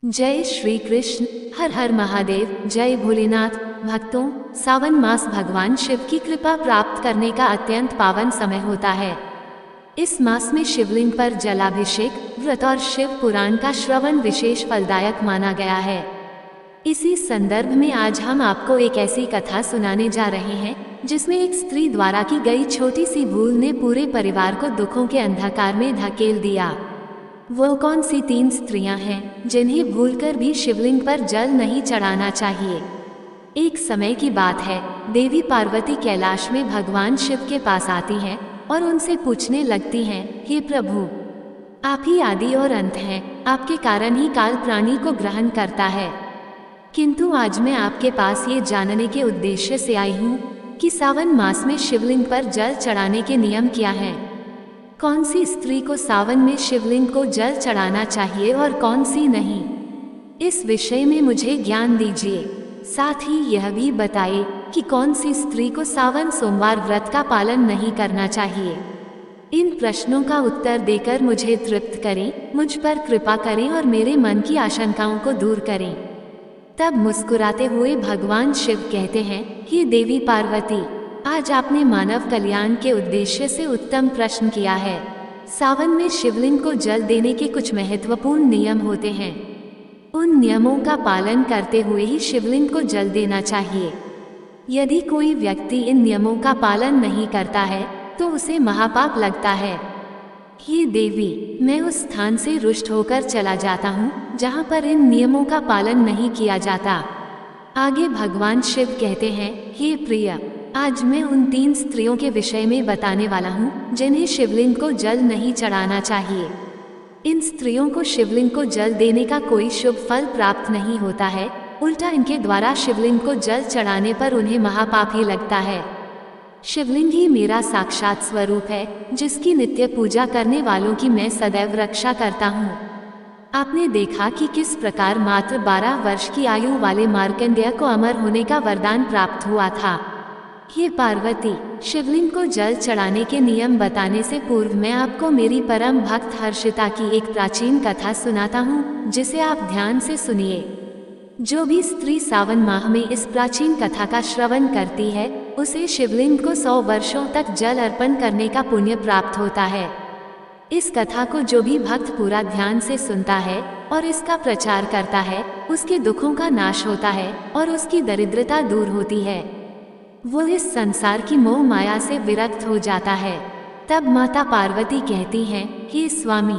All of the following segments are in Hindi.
जय श्री कृष्ण। हर हर महादेव। जय भोलेनाथ। भक्तों, सावन मास भगवान शिव की कृपा प्राप्त करने का अत्यंत पावन समय होता है। इस मास में शिवलिंग पर जलाभिषेक, व्रत और शिव पुराण का श्रवण विशेष फलदायक माना गया है। इसी संदर्भ में आज हम आपको एक ऐसी कथा सुनाने जा रहे हैं जिसमें एक स्त्री द्वारा की गई छोटी सी भूल ने पूरे परिवार को दुखों के अंधकार में धकेल दिया। वो कौन सी 3 स्त्रियां हैं जिन्हें भूलकर भी शिवलिंग पर जल नहीं चढ़ाना चाहिए। एक समय की बात है, देवी पार्वती कैलाश में भगवान शिव के पास आती हैं और उनसे पूछने लगती हैं, हे प्रभु, आप ही आदि और अंत हैं, आपके कारण ही काल प्राणी को ग्रहण करता है। किंतु आज मैं आपके पास ये जानने के उद्देश्य से आई हूँ कि सावन मास में शिवलिंग पर जल चढ़ाने के नियम क्या हैं। कौन सी स्त्री को सावन में शिवलिंग को जल चढ़ाना चाहिए और कौन सी नहीं, इस विषय में मुझे ज्ञान दीजिए। साथ ही यह भी बताइए कि कौन सी स्त्री को सावन सोमवार व्रत का पालन नहीं करना चाहिए। इन प्रश्नों का उत्तर देकर मुझे तृप्त करें, मुझ पर कृपा करें और मेरे मन की आशंकाओं को दूर करें। तब मुस्कुराते हुए भगवान शिव कहते हैं, हे देवी पार्वती, आज आपने मानव कल्याण के उद्देश्य से उत्तम प्रश्न किया है। सावन में शिवलिंग को जल देने के कुछ महत्वपूर्ण नियम होते हैं। उन नियमों का पालन करते हुए ही शिवलिंग को जल देना चाहिए। यदि कोई व्यक्ति इन नियमों का पालन नहीं करता है तो उसे महापाप लगता है। हे देवी, मैं उस स्थान से रुष्ट होकर चला जाता हूँ जहाँ पर इन नियमों का पालन नहीं किया जाता। आगे भगवान शिव कहते हैं, हे प्रिय, आज मैं उन 3 स्त्रियों के विषय में बताने वाला हूँ जिन्हें शिवलिंग को जल नहीं चढ़ाना चाहिए। इन स्त्रियों को शिवलिंग को जल देने का कोई शुभ फल प्राप्त नहीं होता है, उल्टा इनके द्वारा शिवलिंग को जल चढ़ाने पर उन्हें महापाप ही लगता है। शिवलिंग ही मेरा साक्षात स्वरूप है, जिसकी नित्य पूजा करने वालों की मैं सदैव रक्षा करता हूँ। आपने देखा कि किस प्रकार मात्र 12 वर्ष की आयु वाले मार्कंडेय को अमर होने का वरदान प्राप्त हुआ था। हे पार्वती, शिवलिंग को जल चढ़ाने के नियम बताने से पूर्व मैं आपको मेरी परम भक्त हर्षिता की एक प्राचीन कथा सुनाता हूँ, जिसे आप ध्यान से सुनिए। जो भी स्त्री सावन माह में इस प्राचीन कथा का श्रवण करती है, उसे शिवलिंग को 100 वर्षों तक जल अर्पण करने का पुण्य प्राप्त होता है। इस कथा को जो भी भक्त पूरा ध्यान से सुनता है और इसका प्रचार करता है, उसके दुखों का नाश होता है और उसकी दरिद्रता दूर होती है। वो इस संसार की मोह माया से विरक्त हो जाता है। तब माता पार्वती कहती हैं, हे स्वामी,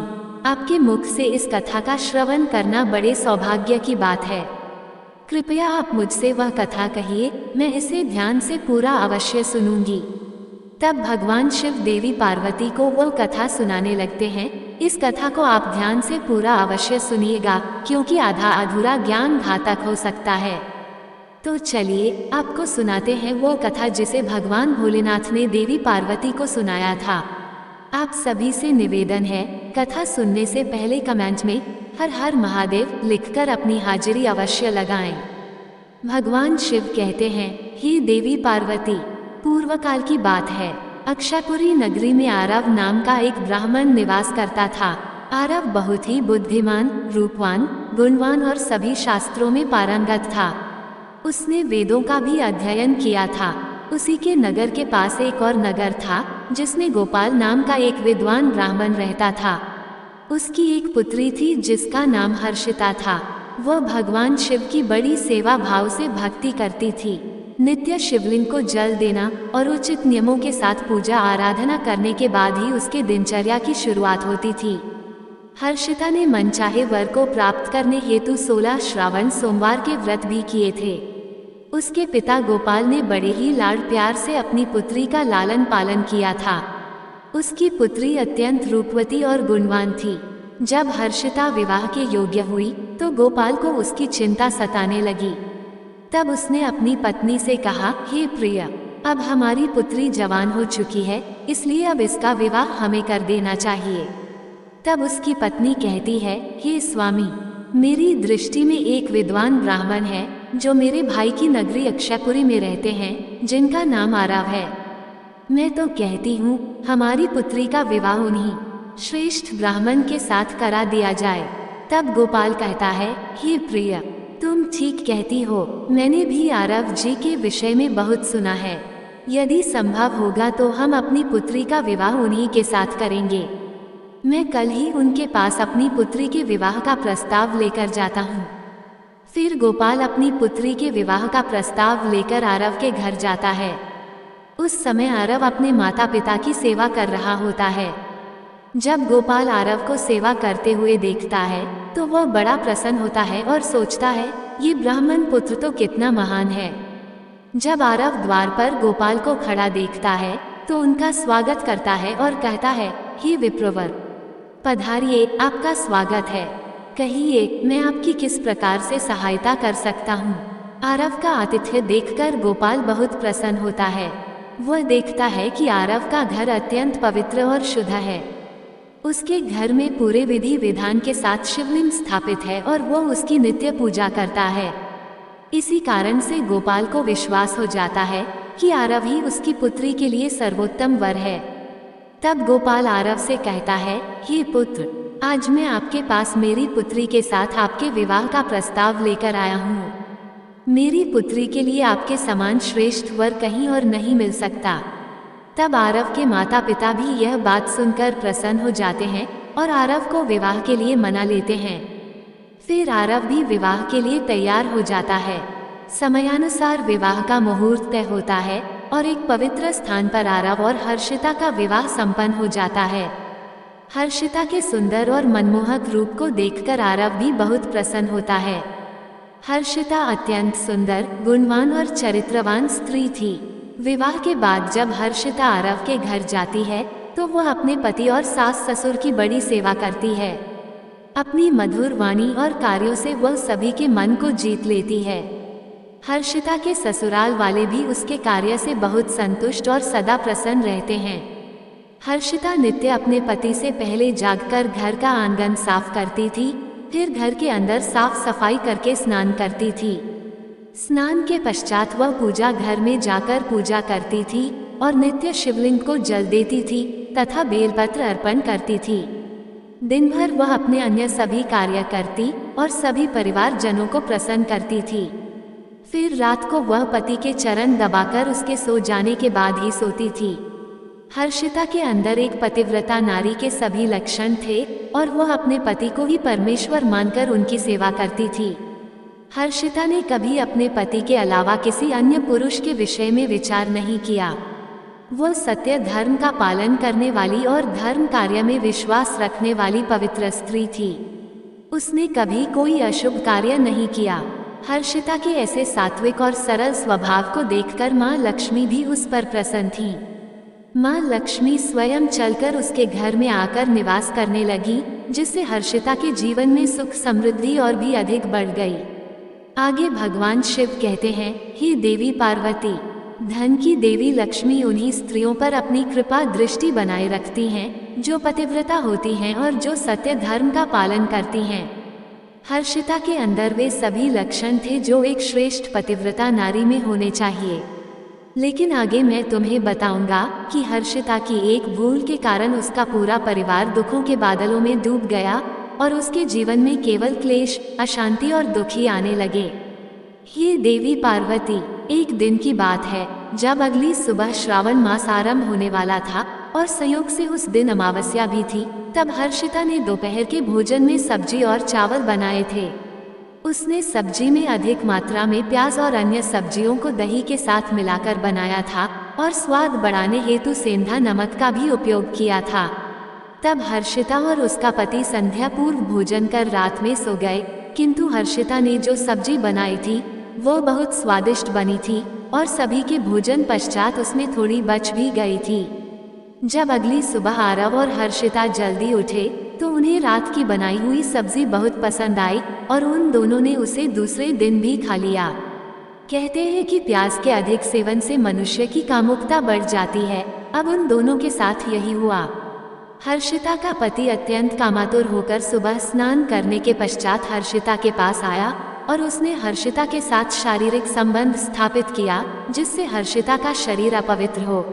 आपके मुख से इस कथा का श्रवण करना बड़े सौभाग्य की बात है। कृपया आप मुझसे वह कथा कहिए, मैं इसे ध्यान से पूरा अवश्य सुनूंगी। तब भगवान शिव देवी पार्वती को वो कथा सुनाने लगते हैं। इस कथा को आप ध्यान से पूरा अवश्य सुनिएगा, क्योंकि आधा अधूरा ज्ञान घातक हो सकता है। तो चलिए आपको सुनाते हैं वो कथा जिसे भगवान भोलेनाथ ने देवी पार्वती को सुनाया था। आप सभी से निवेदन है, कथा सुनने से पहले कमेंट में हर हर महादेव लिखकर अपनी हाजिरी अवश्य लगाएं। भगवान शिव कहते हैं, हे देवी पार्वती, पूर्व काल की बात है। अक्षयपुरी नगरी में आरव नाम का एक ब्राह्मण निवास करता था। आरव बहुत ही बुद्धिमान, रूपवान, गुणवान और सभी शास्त्रों में पारंगत था। उसने वेदों का भी अध्ययन किया था। उसी के नगर के पास एक और नगर था जिसमें गोपाल नाम का एक विद्वान ब्राह्मण रहता था। उसकी एक पुत्री थी जिसका नाम हर्षिता था। वह भगवान शिव की बड़ी सेवा भाव से भक्ति करती थी। नित्य शिवलिंग को जल देना और उचित नियमों के साथ पूजा आराधना करने के बाद ही उसके दिनचर्या की शुरुआत होती थी। हर्षिता ने मनचाहे वर को प्राप्त करने हेतु 16 श्रावण सोमवार के व्रत भी किए थे। उसके पिता गोपाल ने बड़े ही लाड़ प्यार से अपनी पुत्री का लालन पालन किया था। उसकी पुत्री अत्यंत रूपवती और गुणवान थी। जब हर्षिता विवाह के योग्य हुई तो गोपाल को उसकी चिंता सताने लगी। तब उसने अपनी पत्नी से कहा, हे प्रिय, अब हमारी पुत्री जवान हो चुकी है, इसलिए अब इसका विवाह हमें कर देना चाहिए। तब उसकी पत्नी कहती है, हे स्वामी, मेरी दृष्टि में एक विद्वान ब्राह्मण है जो मेरे भाई की नगरी अक्षयपुरी में रहते हैं, जिनका नाम आरव है। मैं तो कहती हूँ हमारी पुत्री का विवाह उन्हीं श्रेष्ठ ब्राह्मण के साथ करा दिया जाए। तब गोपाल कहता है, हे प्रिय, तुम ठीक कहती हो, मैंने भी आरव जी के विषय में बहुत सुना है। यदि संभव होगा तो हम अपनी पुत्री का विवाह उन्हीं के साथ करेंगे। मैं कल ही उनके पास अपनी पुत्री के विवाह का प्रस्ताव लेकर जाता हूँ। फिर गोपाल अपनी पुत्री के विवाह का प्रस्ताव लेकर आरव के घर जाता है। उस समय आरव अपने माता पिता की सेवा कर रहा होता है। जब गोपाल आरव को सेवा करते हुए देखता है तो वह बड़ा प्रसन्न होता है और सोचता है, ये ब्राह्मण पुत्र तो कितना महान है। जब आरव द्वार पर गोपाल को खड़ा देखता है तो उनका स्वागत करता है और कहता है, हे विप्रवर, पधारिए, आपका स्वागत है। कहिए, मैं आपकी किस प्रकार से सहायता कर सकता हूँ। आरव का आतिथ्य देखकर गोपाल बहुत प्रसन्न होता है। वह देखता है कि आरव का घर अत्यंत पवित्र और शुद्ध है। उसके घर में पूरे विधि विधान के साथ शिवलिंग स्थापित है और वह उसकी नित्य पूजा करता है। इसी कारण से गोपाल को विश्वास हो जाता है कि आरव ही उसकी पुत्री के लिए सर्वोत्तम वर है। तब गोपाल आरव से कहता है, हे पुत्र, आज मैं आपके पास मेरी पुत्री के साथ आपके विवाह का प्रस्ताव लेकर आया हूँ। मेरी पुत्री के लिए आपके समान श्रेष्ठ वर कहीं और नहीं मिल सकता। तब आरव के माता पिता भी यह बात सुनकर प्रसन्न हो जाते हैं और आरव को विवाह के लिए मना लेते हैं। फिर आरव भी विवाह के लिए तैयार हो जाता है। समयानुसार विवाह का मुहूर्त तय होता है और एक पवित्र स्थान पर आरव और हर्षिता का विवाह संपन्न हो जाता है। हर्षिता के सुंदर और मनमोहक रूप को देखकर आरव भी बहुत प्रसन्न होता है। हर्षिता अत्यंत सुंदर, गुणवान और चरित्रवान स्त्री थी। विवाह के बाद जब हर्षिता आरव के घर जाती है तो वह अपने पति और सास ससुर की बड़ी सेवा करती है। अपनी मधुर वाणी और कार्यों से वह सभी के मन को जीत लेती है। हर्षिता के ससुराल वाले भी उसके कार्य से बहुत संतुष्ट और सदा प्रसन्न रहते हैं। हर्षिता नित्य अपने पति से पहले जागकर घर का आंगन साफ करती थी, फिर घर के अंदर साफ सफाई करके स्नान करती थी। स्नान के पश्चात वह पूजा घर में जाकर पूजा करती थी और नित्य शिवलिंग को जल देती थी तथा बेलपत्र अर्पण करती थी। दिन भर वह अपने अन्य सभी कार्य करती और सभी परिवार जनों को प्रसन्न करती थी। फिर रात को वह पति के चरण दबाकर उसके सो जाने के बाद ही सोती थी। हर्षिता के अंदर एक पतिव्रता नारी के सभी लक्षण थे और वह अपने पति को ही परमेश्वर मानकर उनकी सेवा करती थी। हर्षिता ने कभी अपने पति के अलावा किसी अन्य पुरुष के विषय में विचार नहीं किया। वह सत्य धर्म का पालन करने वाली और धर्म कार्य में विश्वास रखने वाली पवित्र स्त्री थी। उसने कभी कोई अशुभ कार्य नहीं किया। हर्षिता के ऐसे सात्विक और सरल स्वभाव को देखकर माँ लक्ष्मी भी उस पर प्रसन्न थी। माँ लक्ष्मी स्वयं चलकर उसके घर में आकर निवास करने लगी, जिससे हर्षिता के जीवन में सुख समृद्धि और भी अधिक बढ़ गई। आगे भगवान शिव कहते हैं, हे देवी पार्वती, धन की देवी लक्ष्मी उन्हीं स्त्रियों पर अपनी कृपा दृष्टि बनाए रखती हैं जो पतिव्रता होती हैं और जो सत्य धर्म का पालन करती हैं। हर्षिता के अंदर वे सभी लक्षण थे जो एक श्रेष्ठ पतिव्रता नारी में होने चाहिए। लेकिन आगे मैं तुम्हें बताऊंगा कि हर्षिता की एक भूल के कारण उसका पूरा परिवार दुखों के बादलों में डूब गया और उसके जीवन में केवल क्लेश, अशांति और दुखी आने लगे। ये देवी पार्वती, एक दिन की बात है जब अगली सुबह श्रावण मास आरंभ होने वाला था और संयोग से उस दिन अमावस्या भी थी। तब हर्षिता ने दोपहर के भोजन में सब्जी और चावल बनाए थे। उसने सब्जी में अधिक मात्रा में प्याज और अन्य सब्जियों को दही के साथ मिलाकर बनाया था और स्वाद बढ़ाने हेतु सेंधा नमक का भी उपयोग किया था। तब हर्षिता और उसका पति संध्या पूर्व भोजन कर रात में सो गए, किंतु हर्षिता ने जो सब्जी बनाई थी वो बहुत स्वादिष्ट बनी थी और सभी के भोजन पश्चात उसमें थोड़ी बच भी गई थी। जब अगली सुबह आरव और हर्षिता जल्दी उठे तो उन्हें रात की बनाई हुई सब्जी बहुत पसंद आई और उन दोनों ने उसे दूसरे दिन भी खा लिया। कहते हैं कि प्याज के अधिक सेवन से मनुष्य की कामुकता बढ़ जाती है। अब उन दोनों के साथ यही हुआ। हर्षिता का पति अत्यंत कामातुर होकर सुबह स्नान करने के पश्चात हर्षिता के पास आया और उसने हर्षिता के साथ शारीरिक संबंध स्थापित किया, जिससे हर्षिता का शरीर अपवित्र हो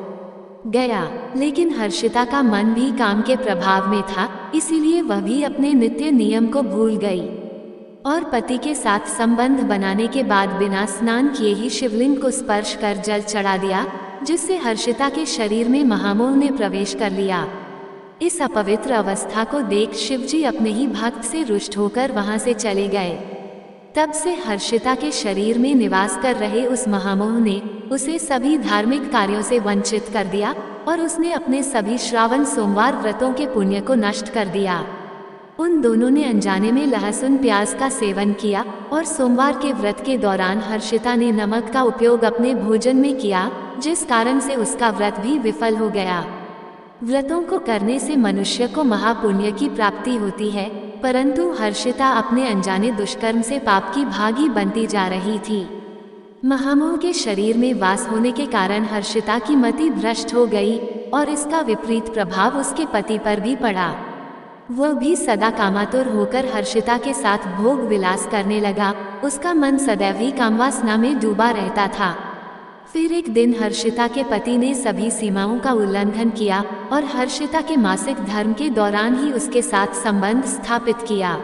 गया। लेकिन हर्षिता का मन भी काम के प्रभाव में था इसीलिए वह भी अपने नित्य नियम को भूल गई और पति के साथ संबंध बनाने के बाद बिना स्नान किए ही शिवलिंग को स्पर्श कर जल चढ़ा दिया, जिससे हर्षिता के शरीर में महामोह ने प्रवेश कर लिया। इस अपवित्र अवस्था को देख शिवजी अपने ही भक्त से रुष्ट होकर वहां से चले गए। तब से हर्षिता के शरीर में निवास कर रहे उस महामोह ने उसे सभी धार्मिक कार्यों से वंचित कर दिया और उसने अपने सभी श्रावण सोमवार व्रतों के पुण्य को नष्ट कर दिया। उन दोनों ने अनजाने में लहसुन प्याज का सेवन किया और सोमवार के व्रत के दौरान हर्षिता ने नमक का उपयोग अपने भोजन में किया, जिस कारण से उसका व्रत भी विफल हो गया। व्रतों को करने से मनुष्य को महापुण्य की प्राप्ति होती है, परंतु हर्षिता अपने अनजाने दुष्कर्म से पाप की भागी बनती जा रही थी। महामोह के शरीर में वास होने के कारण हर्षिता की मति भ्रष्ट हो गई और इसका विपरीत प्रभाव उसके पति पर भी पड़ा। वह भी सदा कामातुर होकर हर्षिता के साथ भोग विलास करने लगा। उसका मन सदैव ही कामवासना में डूबा रहता था। फिर एक दिन हर्षिता के पति ने सभी सीमाओं का उल्लंघन किया और हर्षिता के मासिक धर्म के दौरान ही उसके साथ संबंध स्थापित किया,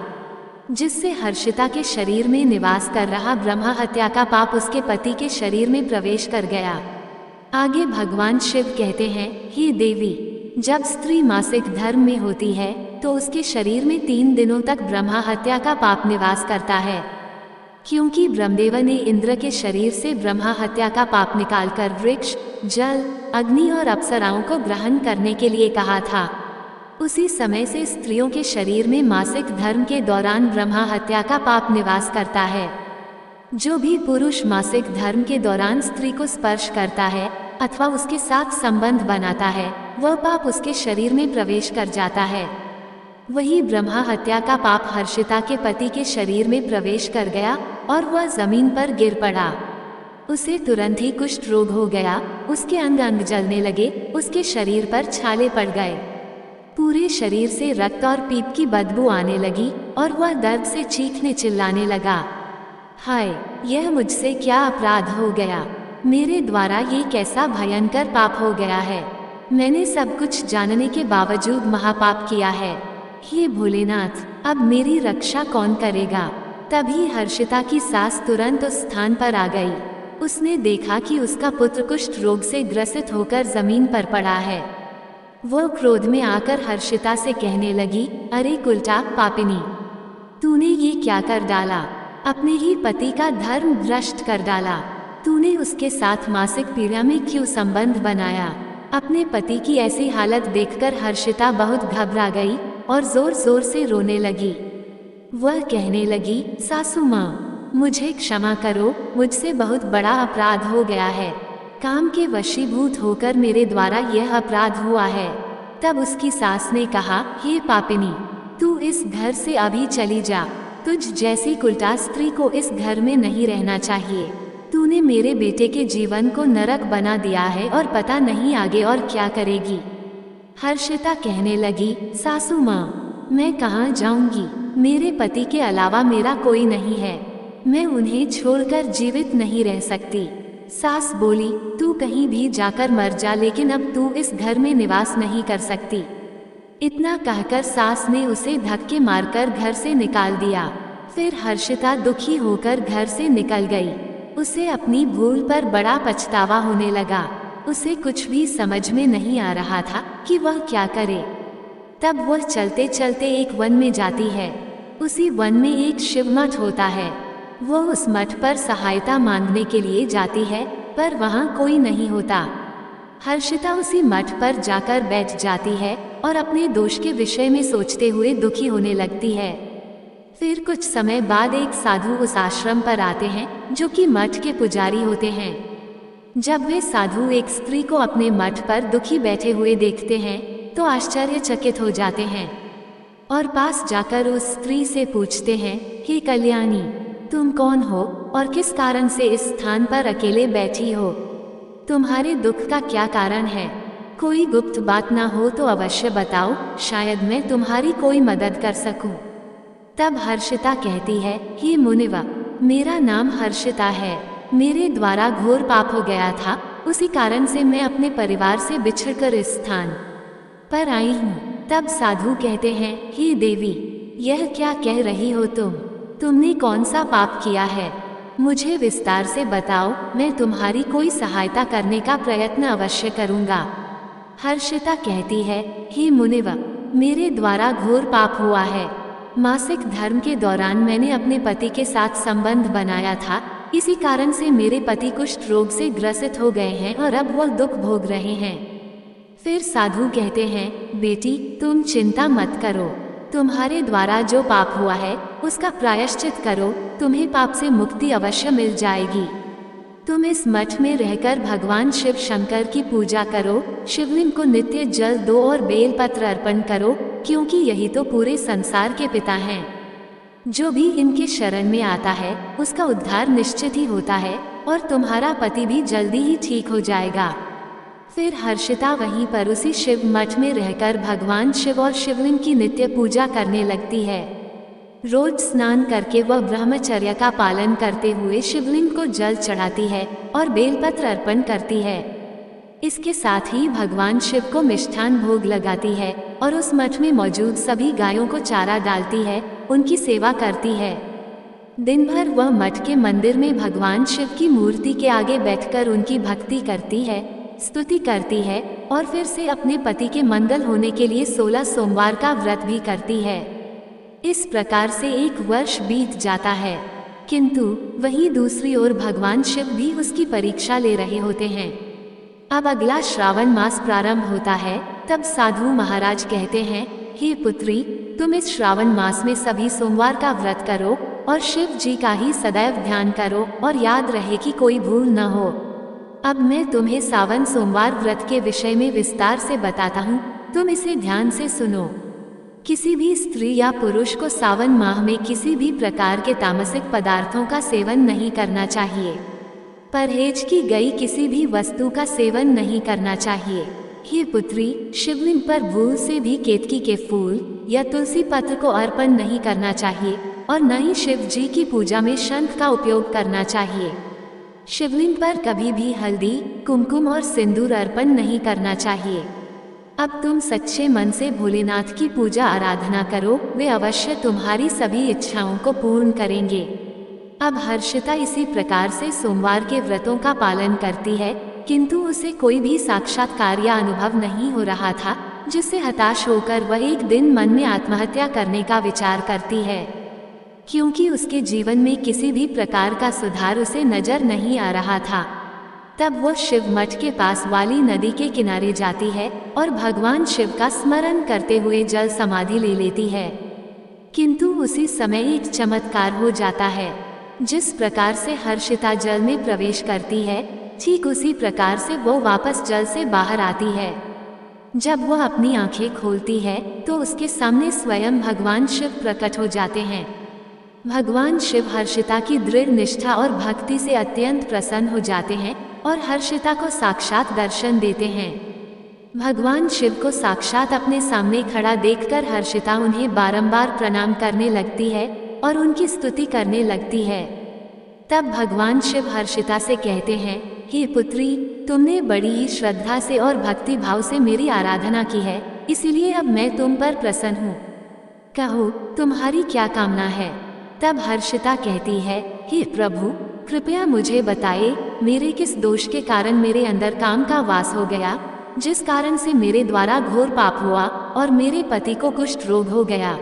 जिससे हर्षिता के शरीर में निवास कर रहा ब्रह्मा हत्या का पाप उसके पति के शरीर में प्रवेश कर गया। आगे भगवान शिव कहते हैं, हे देवी, जब स्त्री मासिक धर्म में होती है तो उसके शरीर में 3 दिनों तक ब्रह्मा हत्या का पाप निवास करता है, क्योंकि ब्रह्मदेव ने इंद्र के शरीर से ब्रह्मा हत्या का पाप निकालकर वृक्ष, जल, अग्नि और अप्सराओं को ग्रहण करने के लिए कहा था। उसी समय से स्त्रियों के शरीर में मासिक धर्म के दौरान ब्रह्मा हत्या का पाप निवास करता है। जो भी पुरुष मासिक धर्म के दौरान स्त्री को स्पर्श करता है अथवा उसके साथ संबंध बनाता है, वह पाप उसके शरीर में प्रवेश कर जाता है। वही ब्रह्मा हत्या का पाप हर्षिता के पति के शरीर में प्रवेश कर गया और वह जमीन पर गिर पड़ा। उसे तुरंत ही कुष्ठ रोग हो गया, उसके अंग अंग जलने लगे, उसके शरीर पर छाले पड़ गए, पूरे शरीर से रक्त और पीप की बदबू आने लगी और वह दर्द से चीखने चिल्लाने लगा, हाय, यह मुझसे क्या अपराध हो गया, मेरे द्वारा ये कैसा भयंकर पाप हो गया है, मैंने सब कुछ जानने के बावजूद महापाप किया है, हे भोलेनाथ, अब मेरी रक्षा कौन करेगा। तभी हर्षिता की सास तुरंत उस स्थान पर आ गई। उसने देखा कि उसका पुत्र कुष्ठ रोग से ग्रसित होकर जमीन पर पड़ा है। वह क्रोध में आकर हर्षिता से कहने लगी, अरे कुलटा पापिनी, तूने ये क्या कर डाला, अपने ही पति का धर्म भ्रष्ट कर डाला, तूने उसके साथ मासिक पीड़ा में क्यों संबंध बनाया। अपने पति की ऐसी हालत देखकर हर्षिता बहुत घबरा गई और जोर जोर से रोने लगी। वह कहने लगी, सासू माँ, मुझे क्षमा करो, मुझसे बहुत बड़ा अपराध हो गया है, काम के वशीभूत होकर मेरे द्वारा यह अपराध हुआ है। तब उसकी सास ने कहा, हे पापिनी, तू इस घर से अभी चली जा, तुझ जैसी कुलटा स्त्री को इस घर में नहीं रहना चाहिए। तूने मेरे बेटे के जीवन को नरक बना दिया है और पता नहीं आगे और क्या करेगी। हर्षिता कहने लगी, सासू माँ, मैं कहाँ जाऊंगी, मेरे पति के अलावा मेरा कोई नहीं है, मैं उन्हें छोड़कर जीवित नहीं रह सकती। सास बोली, तू कहीं भी जाकर मर जा, लेकिन अब तू इस घर में निवास नहीं कर सकती। इतना कहकर सास ने उसे धक्के मारकर घर से निकाल दिया। फिर हर्षिता दुखी होकर घर से निकल गई। उसे अपनी भूल पर बड़ा पछतावा होने लगा। उसे कुछ भी समझ में नहीं आ रहा था कि वह क्या करे। तब वह चलते चलते एक वन में जाती है। उसी वन में एक शिव मठ होता है। वह उस मठ पर सहायता मांगने के लिए जाती है, पर वहाँ कोई नहीं होता। हर्षिता उसी मठ पर जाकर बैठ जाती है और अपने दोष के विषय में सोचते हुए दुखी होने लगती है। फिर कुछ समय बाद एक साधु उस आश्रम पर आते हैं, जो कि मठ के पुजारी होते हैं। जब वे साधु एक स्त्री को अपने मठ पर दुखी बैठे हुए देखते हैं तो आश्चर्यचकित हो जाते हैं और पास जाकर उस स्त्री से पूछते हैं, हे कल्याणी, तुम कौन हो और किस कारण से इस स्थान पर अकेले बैठी हो? तुम्हारे दुख का क्या कारण है? कोई गुप्त बात ना हो तो अवश्य बताओ, शायद मैं तुम्हारी कोई मदद कर सकूं। तब हर्षिता कहती है, हे मुनिवा, मेरा नाम हर्षिता है। मेरे द्वारा घोर पाप हो गया था, उसी कारण से मैं अपने परिवार से बिछड़कर इस स्थान पर आई हूँ। तब साधु कहते हैं, हे देवी, यह क्या कह रही हो तुमने कौन सा पाप किया है? मुझे विस्तार से बताओ, मैं तुम्हारी कोई सहायता करने का प्रयत्न अवश्य करूंगा। हर्षिता कहती है, हे मुनिव, मेरे द्वारा घोर पाप हुआ है। मासिक धर्म के दौरान मैंने अपने पति के साथ संबंध बनाया था, इसी कारण से मेरे पति कुष्ठ रोग से ग्रसित हो गए हैं और अब वह दुख भोग रहे हैं। फिर साधु कहते हैं, बेटी, तुम चिंता मत करो, तुम्हारे द्वारा जो पाप हुआ है उसका प्रायश्चित करो, तुम्हें पाप से मुक्ति अवश्य मिल जाएगी। तुम इस मठ में रहकर भगवान शिव शंकर की पूजा करो, शिवलिंग को नित्य जल दो और बेलपत्र अर्पण करो, क्योंकि यही तो पूरे संसार के पिता हैं। जो भी इनके शरण में आता है उसका उद्धार निश्चित ही होता है और तुम्हारा पति भी जल्दी ही ठीक हो जाएगा। फिर हर्षिता वहीं पर उसी शिव मठ में रहकर भगवान शिव और शिवलिंग की नित्य पूजा करने लगती है। रोज स्नान करके वह ब्रह्मचर्य का पालन करते हुए शिवलिंग को जल चढ़ाती है और बेलपत्र अर्पण करती है। इसके साथ ही भगवान शिव को मिष्ठान भोग लगाती है और उस मठ में मौजूद सभी गायों को चारा डालती है, उनकी सेवा करती है। दिन भर वह मठ के मंदिर में भगवान शिव की मूर्ति के आगे बैठकर उनकी भक्ति करती है, स्तुति करती है और फिर से अपने पति के मंगल होने के लिए 16 सोमवार का व्रत भी करती है। इस प्रकार से 1 वर्ष बीत जाता है, किंतु वहीं दूसरी ओर भगवान शिव भी उसकी परीक्षा ले रहे होते हैं। अब अगला श्रावण मास प्रारंभ होता है। तब साधु महाराज कहते हैं, हे पुत्री, तुम इस श्रावण मास में सभी सोमवार का व्रत करो और शिव जी का ही सदैव ध्यान करो और याद रहे कि कोई भूल न हो। अब मैं तुम्हें सावन सोमवार व्रत के विषय में विस्तार से बताता हूँ, तुम इसे ध्यान से सुनो। किसी भी स्त्री या पुरुष को सावन माह में किसी भी प्रकार के तामसिक पदार्थों का सेवन नहीं करना चाहिए। परहेज की गई किसी भी वस्तु का सेवन नहीं करना चाहिए। हे पुत्री, शिवलिंग पर भूल से भी केतकी के फूल या तुलसी पत्र को अर्पण नहीं करना चाहिए और न ही शिव जी की पूजा में शंख का उपयोग करना चाहिए। शिवलिंग पर कभी भी हल्दी, कुमकुम और सिंदूर अर्पण नहीं करना चाहिए। अब तुम सच्चे मन से भोलेनाथ की पूजा आराधना करो, वे अवश्य तुम्हारी सभी इच्छाओं को पूर्ण करेंगे। अब हर्षिता इसी प्रकार से सोमवार के व्रतों का पालन करती है, किंतु उसे कोई भी साक्षात्कार या अनुभव नहीं हो रहा था, जिससे हताश होकर वह एक दिन मन में आत्महत्या करने का विचार करती है, क्योंकि उसके जीवन में किसी भी प्रकार का सुधार उसे नजर नहीं आ रहा था। तब वह शिव मठ के पास वाली नदी के किनारे जाती है और भगवान शिव का स्मरण करते हुए जल समाधि ले लेती है। किंतु उसी समय एक चमत्कार हो जाता है। जिस प्रकार से हर्षिता जल में प्रवेश करती है, ठीक उसी प्रकार से वो वापस जल से बाहर आती है। जब वह अपनी आंखें खोलती है तो उसके सामने स्वयं भगवान शिव प्रकट हो जाते हैं। भगवान शिव हर्षिता की दृढ़ निष्ठा और भक्ति से अत्यंत प्रसन्न हो जाते हैं और हर्षिता को साक्षात दर्शन देते हैं। भगवान शिव को साक्षात अपने सामने खड़ा देखकर हर्षिता उन्हें बारंबार प्रणाम करने लगती है और उनकी स्तुति करने लगती है। तब भगवान शिव हर्षिता से कहते हैं, हे पुत्री, तुमने बड़ी ही श्रद्धा से और भक्ति भाव से मेरी आराधना की है, इसीलिए अब मैं तुम पर प्रसन्न हूँ। कहो, तुम्हारी क्या कामना है? तब हर्षिता कहती है, हे प्रभु, कृपया मुझे बताइए, मेरे किस दोष के कारण मेरे अंदर काम का वास हो गया, जिस कारण से मेरे द्वारा घोर पाप हुआ और मेरे पति को कुष्ठ रोग हो गया।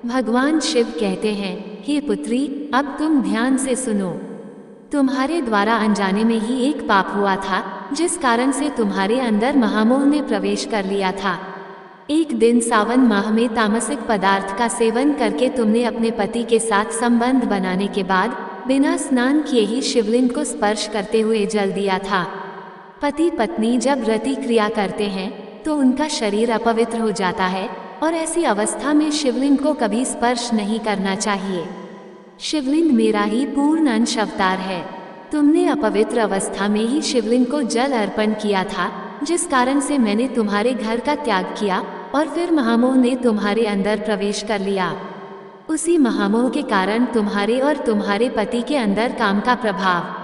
भगवान शिव कहते हैं, हे पुत्री, अब तुम ध्यान से सुनो। तुम्हारे द्वारा अनजाने में ही एक पाप हुआ था, जिस कारण से तुम्हारे अंदर महामोह ने प्रवेश कर लिया था। एक दिन सावन माह में तामसिक पदार्थ का सेवन करके तुमने अपने पति के साथ संबंध बनाने के बाद बिना स्नान किए ही शिवलिंग को स्पर्श करते हुए जल दिया था। पति पत्नी जब रति क्रिया करते हैं तो उनका शरीर अपवित्र हो जाता है और ऐसी अवस्था में शिवलिंग को कभी स्पर्श नहीं करना चाहिए। शिवलिंग मेरा ही पूर्ण अंश अवतार है। तुमने अपवित्र अवस्था में ही शिवलिंग को जल अर्पण किया था, जिस कारण से मैंने तुम्हारे घर का त्याग किया और फिर महामोह ने तुम्हारे अंदर प्रवेश कर लिया। उसी महामोह के कारण तुम्हारे और तुम्हारे पति के अंदर काम का प्रभाव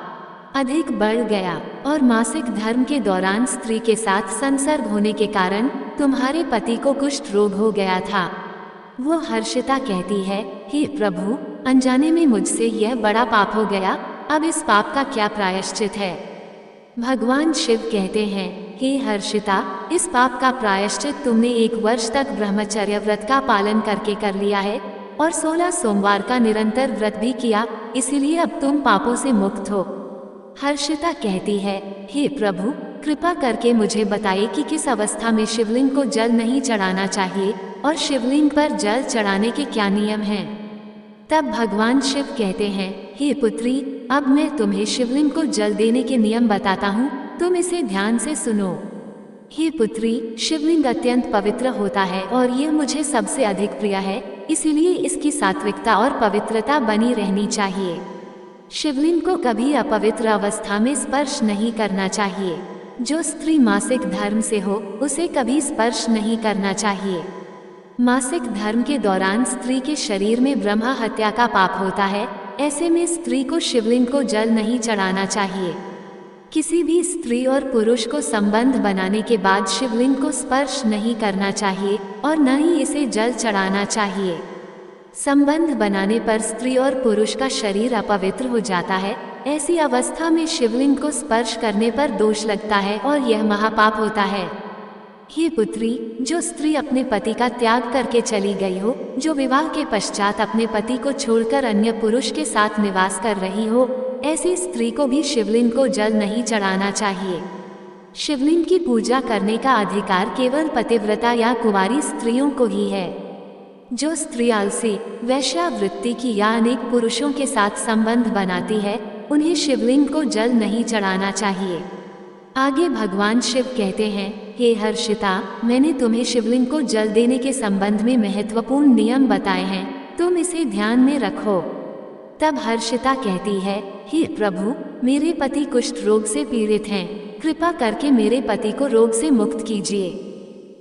अधिक बढ़ गया और मासिक धर्म के दौरान स्त्री के साथ संसर्ग होने के कारण तुम्हारे पति को कुष्ठ रोग हो गया था। वो हर्षिता कहती है, हे प्रभु, अनजाने में मुझसे यह बड़ा पाप हो गया, अब इस पाप का क्या प्रायश्चित है? भगवान शिव कहते हैं, हे हर्षिता, इस पाप का प्रायश्चित तुमने 1 वर्ष तक ब्रह्मचर्य व्रत का पालन करके कर लिया है और 16 सोमवार का निरंतर व्रत भी किया, इसीलिए अब तुम पापों से मुक्त हो। हर्षिता कहती है, हे प्रभु, कृपा करके मुझे बताइए कि किस अवस्था में शिवलिंग को जल नहीं चढ़ाना चाहिए और शिवलिंग पर जल चढ़ाने के क्या नियम हैं। तब भगवान शिव कहते हैं, हे पुत्री, अब मैं तुम्हें शिवलिंग को जल देने के नियम बताता हूँ, तुम इसे ध्यान से सुनो। हे पुत्री, शिवलिंग अत्यंत पवित्र होता है और यह मुझे सबसे अधिक प्रिय है, इसीलिए इसकी सात्विकता और पवित्रता बनी रहनी चाहिए। शिवलिंग को कभी अपवित्र अवस्था में स्पर्श नहीं करना चाहिए। जो स्त्री मासिक धर्म से हो उसे कभी स्पर्श नहीं करना चाहिए। मासिक धर्म के दौरान स्त्री के शरीर में ब्रह्म हत्या का पाप होता है, ऐसे में स्त्री को शिवलिंग को जल नहीं चढ़ाना चाहिए। किसी भी स्त्री और पुरुष को संबंध बनाने के बाद शिवलिंग को स्पर्श नहीं करना चाहिए और न ही इसे जल चढ़ाना चाहिए। संबंध बनाने पर स्त्री और पुरुष का शरीर अपवित्र हो जाता है, ऐसी अवस्था में शिवलिंग को स्पर्श करने पर दोष लगता है और यह महापाप होता है। हे पुत्री, जो स्त्री अपने पति का त्याग करके चली गई हो, जो विवाह के पश्चात अपने पति को छोड़कर अन्य पुरुष के साथ निवास कर रही हो, ऐसी स्त्री को भी शिवलिंग को जल नहीं चढ़ाना चाहिए। शिवलिंग की पूजा करने का अधिकार केवल पतिव्रता या कुंवारी स्त्रियों को ही है। जो स्त्री आलसी, वैश्यावृत्ति की या अनेक पुरुषों के साथ संबंध बनाती है, उन्हें शिवलिंग को जल नहीं चढ़ाना चाहिए। आगे भगवान शिव कहते हैं, हे हर्षिता, मैंने तुम्हें शिवलिंग को जल देने के संबंध में महत्वपूर्ण नियम बताए हैं, तुम इसे ध्यान में रखो। तब हर्षिता कहती है, हे प्रभु, मेरे पति कुष्ठ रोग से पीड़ित हैं, कृपा करके मेरे पति को रोग से मुक्त कीजिए।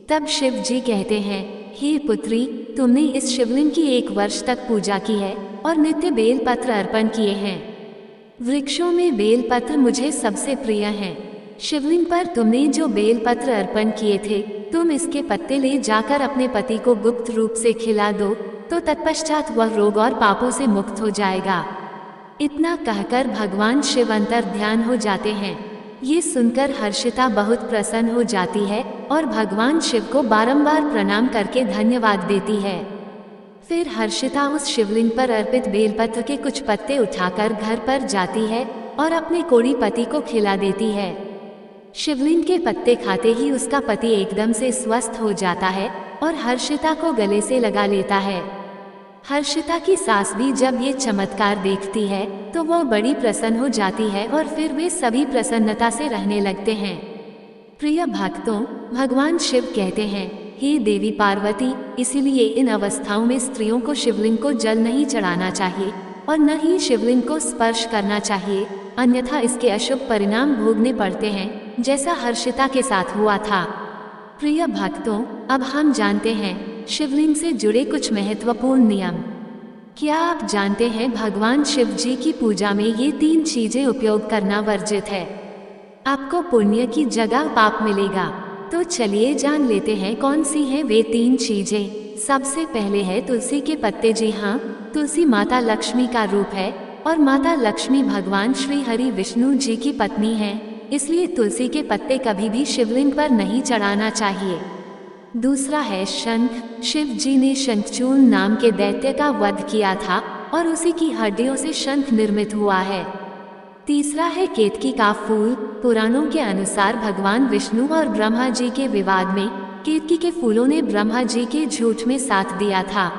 तब शिव जी कहते हैं, हे पुत्री, तुमने इस शिवलिंग की 1 वर्ष तक पूजा की है और नित्य बेलपत्र अर्पण किए हैं। वृक्षों में बेलपत्र मुझे सबसे प्रिय हैं। शिवलिंग पर तुमने जो बेलपत्र अर्पण किए थे, तुम इसके पत्ते ले जाकर अपने पति को गुप्त रूप से खिला दो, तो तत्पश्चात वह रोग और पापों से मुक्त हो जाएगा। इतना कहकर भगवान शिव अंतर ध्यान हो जाते हैं। ये सुनकर हर्षिता बहुत प्रसन्न हो जाती है और भगवान शिव को बारंबार प्रणाम करके धन्यवाद देती है। फिर हर्षिता उस शिवलिंग पर अर्पित बेलपत्र के कुछ पत्ते उठाकर घर पर जाती है और अपने कोढ़ी पति को खिला देती है। शिवलिंग के पत्ते खाते ही उसका पति एकदम से स्वस्थ हो जाता है और हर्षिता को गले से लगा लेता है। हर्षिता की सास भी जब ये चमत्कार देखती है तो वो बड़ी प्रसन्न हो जाती है और फिर वे सभी प्रसन्नता से रहने लगते हैं। प्रिय भक्तों, भगवान शिव कहते हैं, हे देवी पार्वती, इसीलिए इन अवस्थाओं में स्त्रियों को शिवलिंग को जल नहीं चढ़ाना चाहिए और न ही शिवलिंग को स्पर्श करना चाहिए, अन्यथा इसके अशुभ परिणाम भोगने पड़ते हैं, जैसा हर्षिता के साथ हुआ था। प्रिय भक्तों, अब हम जानते हैं शिवलिंग से जुड़े कुछ महत्वपूर्ण नियम। क्या आप जानते हैं भगवान शिव जी की पूजा में ये 3 चीजें उपयोग करना वर्जित है? आपको पुण्य की जगह पाप मिलेगा। तो चलिए जान लेते हैं कौन सी हैं वे 3 चीजें। सबसे पहले है तुलसी के पत्ते। जी हाँ, तुलसी माता लक्ष्मी का रूप है और माता लक्ष्मी भगवान श्री हरि विष्णु जी की पत्नी है, इसलिए तुलसी के पत्ते कभी भी शिवलिंग पर नहीं चढ़ाना चाहिए। दूसरा है शंख। शिव जी ने शंखचूर्ण नाम के दैत्य का वध किया था और उसी की हड्डियों से शंख निर्मित हुआ है। तीसरा है केतकी का फूल। पुराणों के अनुसार भगवान विष्णु और ब्रह्मा जी के विवाद में केतकी के फूलों ने ब्रह्मा जी के झूठ में साथ दिया था।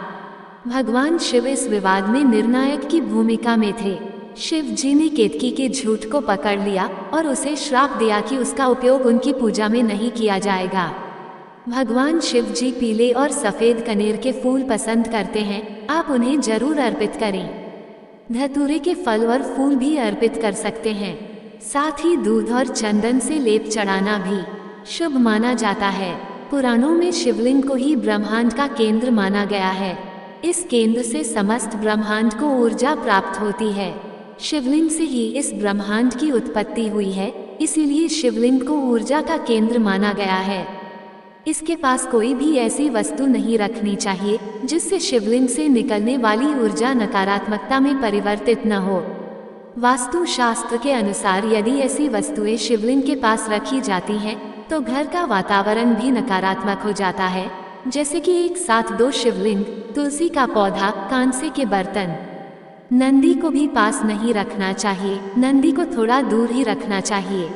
भगवान शिव इस विवाद में निर्णायक की भूमिका में थे। शिव जी ने केतकी के झूठ को पकड़ लिया और उसे श्राप दिया कि उसका उपयोग उनकी पूजा में नहीं किया जाएगा। भगवान शिव जी पीले और सफेद कनेर के फूल पसंद करते हैं, आप उन्हें जरूर अर्पित करें। धतूरे के फल और फूल भी अर्पित कर सकते हैं। साथ ही दूध और चंदन से लेप चढ़ाना भी शुभ माना जाता है। पुराणों में शिवलिंग को ही ब्रह्मांड का केंद्र माना गया है। इस केंद्र से समस्त ब्रह्मांड को ऊर्जा प्राप्त होती है। शिवलिंग से ही इस ब्रह्मांड की उत्पत्ति हुई है, इसीलिए शिवलिंग को ऊर्जा का केंद्र माना गया है। इसके पास कोई भी ऐसी वस्तु नहीं रखनी चाहिए जिससे शिवलिंग से निकलने वाली ऊर्जा नकारात्मकता में परिवर्तित न हो। वास्तु शास्त्र के अनुसार यदि ऐसी वस्तुएं शिवलिंग के पास रखी जाती हैं तो घर का वातावरण भी नकारात्मक हो जाता है, जैसे कि एक साथ 2 शिवलिंग, तुलसी का पौधा, कांसे के बर्तन। नंदी को भी पास नहीं रखना चाहिए, नंदी को थोड़ा दूर ही रखना चाहिए।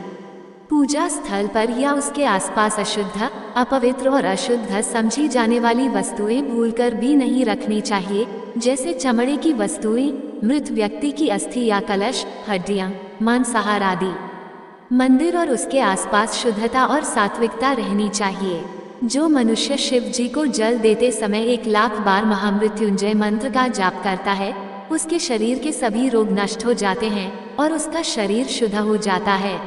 पूजा स्थल पर या उसके आसपास अशुद्ध, अपवित्र और अशुद्ध समझी जाने वाली वस्तुएं भूलकर भी नहीं रखनी चाहिए, जैसे चमड़े की वस्तुएं, मृत व्यक्ति की अस्थि या कलश, हड्डियां, मांसाहार आदि। मंदिर और उसके आसपास शुद्धता और सात्विकता रहनी चाहिए। जो मनुष्य शिव जी को जल देते समय 1,00,000 बार महामृत्युंजय मंत्र का जाप करता है, उसके शरीर के सभी रोग नष्ट हो जाते हैं और उसका शरीर शुद्ध हो जाता है।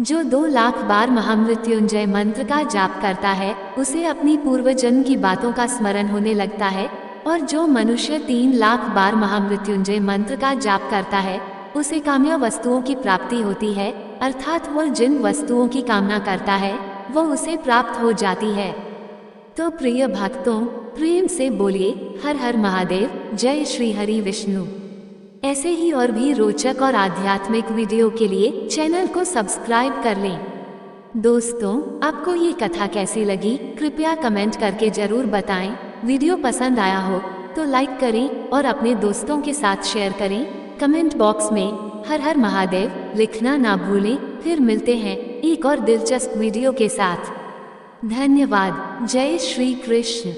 जो 2,00,000 बार महामृत्युंजय मंत्र का जाप करता है उसे अपनी पूर्व जन्म की बातों का स्मरण होने लगता है, और जो मनुष्य 3,00,000 बार महामृत्युंजय मंत्र का जाप करता है उसे काम्य वस्तुओं की प्राप्ति होती है, अर्थात वह जिन वस्तुओं की कामना करता है वो उसे प्राप्त हो जाती है। तो प्रिय भक्तों, प्रेम से बोलिए हर हर महादेव, जय श्री हरि विष्णु। ऐसे ही और भी रोचक और आध्यात्मिक वीडियो के लिए चैनल को सब्सक्राइब कर लें। दोस्तों, आपको ये कथा कैसी लगी कृपया कमेंट करके जरूर बताएं। वीडियो पसंद आया हो तो लाइक करें और अपने दोस्तों के साथ शेयर करें। कमेंट बॉक्स में हर हर महादेव लिखना ना भूलें। फिर मिलते हैं एक और दिलचस्प वीडियो के साथ। धन्यवाद। जय श्री कृष्ण।